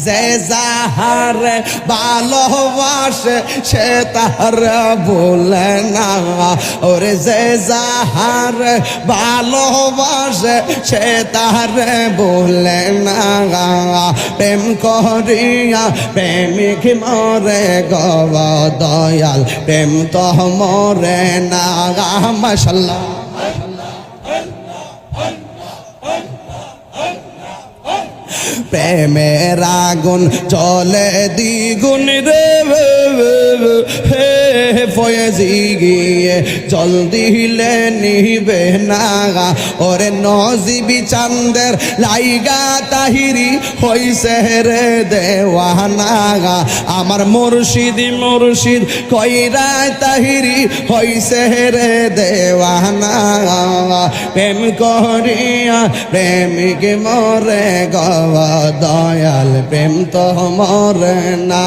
যে যাহার ভালোবাসে সে তাহার ভুলে না ওরে যে যাহার ভালোবাসে সে তাহার ভুলে না প্রেম করিয়া প্রেমিক মরে গো দয়াল প্রেম তো মরে না মাশাআল্লাহ প্রেমের আগুন চলে দ্বিগুণ রে হে ফয়েজি গিয়ে জল দিলে নিবে না ওরে নজিবি চান্দের লাইগা তাহিরি হইছে রে দেওয়ানা আমার মুর্শিদ মুর্শিদ কইরা তাহিরি হইছে রে দেওয়ানা প্রেম করিয়া প্রেমিক মরে গো দয়াল প্রেম তো মরে না।